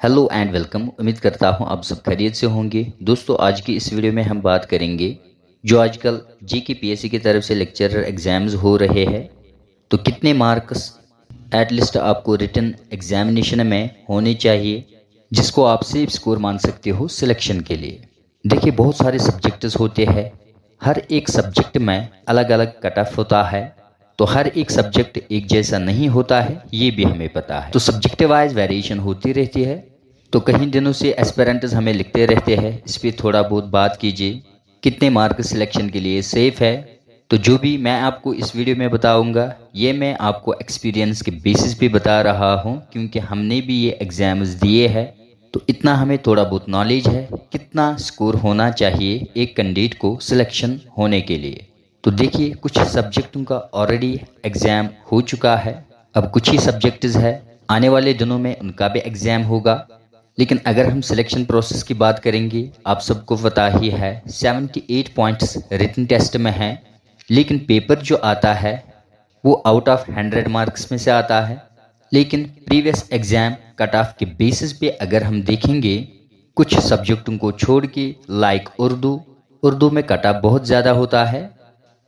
Hello and welcome. उम्मीद करता हूँ आप सब खैरियत से होंगे। दोस्तों, आज की इस वीडियो में हम बात करेंगे जो आजकल जीके पीएससी की तरफ से लेक्चरर एग्ज़ाम्स हो रहे हैं, तो कितने मार्क्स एटलीस्ट आपको रिटन एग्जामिनेशन में होने चाहिए जिसको आप सेफ स्कोर मान सकते हो सिलेक्शन के लिए। देखिए, बहुत सारे सब्जेक्ट्स होते हैं, हर एक सब्जेक्ट में अलग अलग कट ऑफ होता है, तो हर एक सब्जेक्ट एक जैसा नहीं होता है, ये भी हमें पता है। तो सब्जेक्ट वाइज वेरिएशन होती रहती है। तो कई दिनों से एस्पिरेंट्स हमें लिखते रहते हैं, इस पर थोड़ा बहुत बात कीजिए, कितने मार्क सिलेक्शन के लिए सेफ है। तो जो भी मैं आपको इस वीडियो में बताऊंगा, ये मैं आपको एक्सपीरियंस के बेसिस पे बता रहा हूँ, क्योंकि हमने भी ये एग्ज़ाम्स दिए हैं, तो इतना हमें थोड़ा बहुत नॉलेज है कितना स्कोर होना चाहिए एक कैंडिडेट को सिलेक्शन होने के लिए। तो देखिए, कुछ सब्जेक्टों का ऑलरेडी एग्ज़ाम हो चुका है, अब कुछ ही सब्जेक्ट्स है, आने वाले दिनों में उनका भी एग्ज़ाम होगा। लेकिन अगर हम सिलेक्शन प्रोसेस की बात करेंगे, आप सबको पता ही है 78 पॉइंट्स रिटन टेस्ट में हैं, लेकिन पेपर जो आता है वो आउट ऑफ 100 मार्क्स में से आता है। लेकिन प्रीवियस एग्ज़ाम कट ऑफ के बेसिस पे अगर हम देखेंगे, कुछ सब्जेक्टों को छोड़ के, लाइक उर्दू में कट ऑफ बहुत ज़्यादा होता है।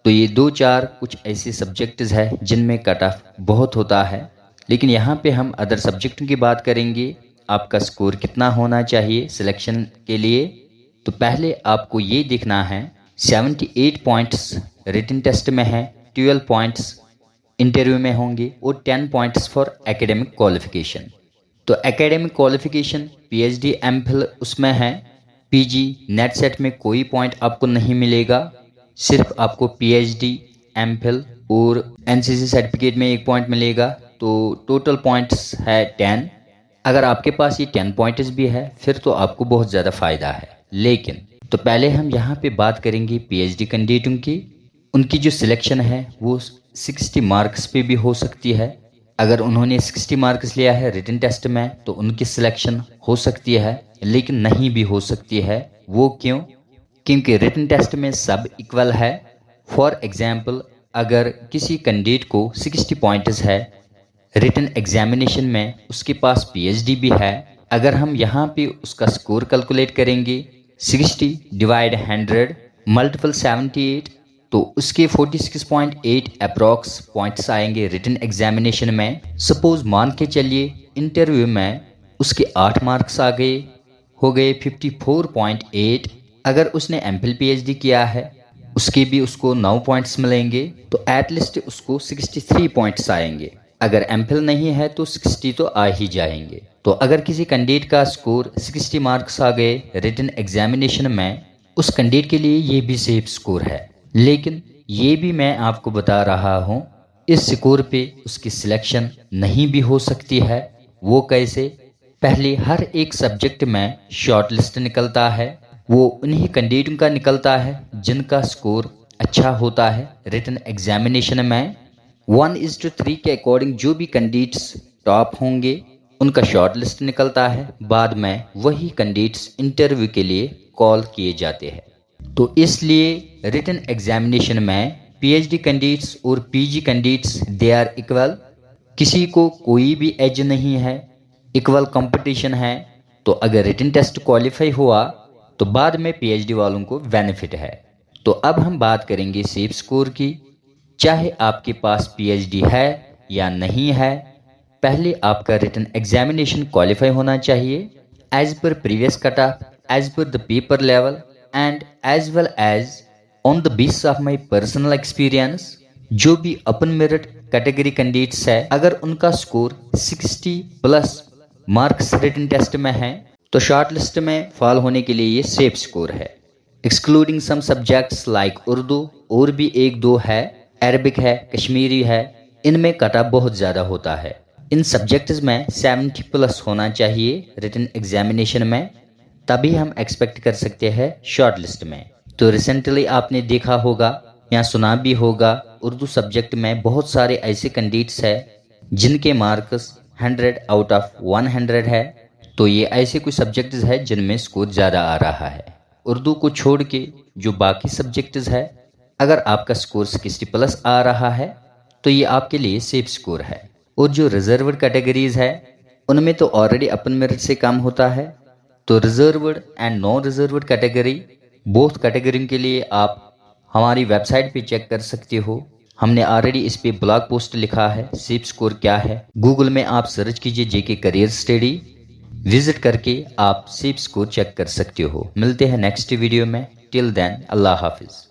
तो ये दो चार कुछ ऐसे सब्जेक्ट्स हैं जिनमें कट ऑफ बहुत होता है। लेकिन यहाँ पे हम अदर सब्जेक्टों की बात करेंगे, आपका स्कोर कितना होना चाहिए सिलेक्शन के लिए। तो पहले आपको ये देखना है, 78 पॉइंट्स रिटन टेस्ट में है, 12 पॉइंट्स इंटरव्यू में होंगे और 10 पॉइंट्स फॉर एकेडमिक क्वालिफिकेशन। तो एकेडमिक क्वालिफिकेशन पीएचडी एमफिल उसमें है, पीजी नेट सेट में कोई पॉइंट आपको नहीं मिलेगा, सिर्फ आपको पीएचडी एमफिल और एनसीसी सर्टिफिकेट में 1 पॉइंट मिलेगा। तो टोटल पॉइंट्स है 10। अगर आपके पास ये 10 पॉइंट्स भी है फिर तो आपको बहुत ज़्यादा फ़ायदा है। लेकिन तो पहले हम यहाँ पे बात करेंगे पीएचडी कैंडिडेटों की। उनकी जो सिलेक्शन है वो 60 मार्क्स पे भी हो सकती है। अगर उन्होंने 60 मार्क्स लिया है रिटन टेस्ट में तो उनकी सिलेक्शन हो सकती है, लेकिन नहीं भी हो सकती है। वो क्यों? क्योंकि रिटन टेस्ट में सब इक्वल है। फॉर एग्जाम्पल, अगर किसी कैंडिडेट को 60 पॉइंट्स है, रिटन एग्जामिनेशन में उसके पास पीएचडी भी है, अगर हम यहाँ पे उसका स्कोर कैलकुलेट करेंगे 60 डिवाइड 100 मल्टीपल 78, तो उसके 46.8 अप्रॉक्स पॉइंट्स आएंगे रिटन एग्जामिनेशन में। सपोज मान के चलिए इंटरव्यू में उसके 8 मार्क्स आ गए, हो गए 54.8। अगर उसने एमफिल पीएचडी किया है उसके भी उसको 9 पॉइंट्स मिलेंगे, तो एटलीस्ट उसको 63 पॉइंट्स आएंगे। अगर एमफिल नहीं है तो 60 तो आ ही जाएंगे। तो अगर किसी कैंडिडेट का स्कोर 60 मार्क्स आ गए रिटन एग्जामिनेशन में, उस कैंडिडेट के लिए ये भी सेफ स्कोर है। लेकिन ये भी मैं आपको बता रहा हूँ, इस स्कोर पे उसकी सिलेक्शन नहीं भी हो सकती है। वो कैसे? पहले हर एक सब्जेक्ट में शॉर्ट लिस्ट निकलता है, वो उन्हीं कैंडिडेटों का निकलता है जिनका स्कोर अच्छा होता है रिटन एग्जामिनेशन में। 1:3 के अकॉर्डिंग जो भी कैंडिडेट्स टॉप होंगे उनका शॉर्ट लिस्ट निकलता है, बाद में वही कैंडिडेट्स इंटरव्यू के लिए कॉल किए जाते हैं। तो इसलिए रिटन एग्जामिनेशन में पीएचडी कैंडिडेट्स और PG candidates they are equal, किसी को कोई भी एज नहीं है, इक्वल कंपटीशन है। तो अगर रिटन टेस्ट क्वालिफाई हुआ तो बाद में पीएचडी वालों को बेनिफिट है। तो अब हम बात करेंगे सेफ स्कोर की। चाहे आपके पास पीएचडी है या नहीं है, पहले आपका रिटन एग्जामिनेशन क्वालिफाई होना चाहिए as per previous cut off, as per the paper level and as well as on the basis of my personal experience. जो भी ओपन मेरिट कैटेगरी कैंडिडेट्स है, अगर उनका score 60 plus marks written test में है तो शॉर्ट लिस्ट में fall होने के लिए ये सेफ स्कोर है। Excluding some subjects like Urdu, और भी 1-2 है, अरबिक है, कश्मीरी है, इनमें कट ऑफ बहुत ज़्यादा होता है। इन सब्जेक्ट्स में 70 प्लस होना चाहिए रिटन एग्जामिनेशन में, तभी हम एक्सपेक्ट कर सकते हैं शॉर्ट लिस्ट में। तो रिसेंटली आपने देखा होगा या सुना भी होगा, उर्दू सब्जेक्ट में बहुत सारे ऐसे कैंडिडेट्स हैं जिनके मार्क्स 100 आउट ऑफ 100 है। तो ये ऐसे कुछ सब्जेक्ट्स हैं जिनमें स्कोर ज़्यादा आ रहा है। उर्दू को छोड़ के जो बाकी सब्जेक्ट्स है, अगर आपका स्कोर 60 प्लस आ रहा है तो ये आपके लिए सेफ स्कोर है। और जो रिजर्व्ड कैटेगरीज है उनमें तो ऑलरेडी अपन मेरिट से काम होता है। तो reserved and non reserved category, both category के लिए आप हमारी वेबसाइट पे चेक कर सकते हो। हमने ऑलरेडी इस पे ब्लॉग पोस्ट लिखा है, सीप स्कोर क्या है। गूगल में आप सर्च कीजिए जेके करियर स्टडी, विजिट करके आप सीप स्कोर चेक कर सकते हो। मिलते हैं नेक्स्ट वीडियो में। टिल देन अल्लाह हाफिज़।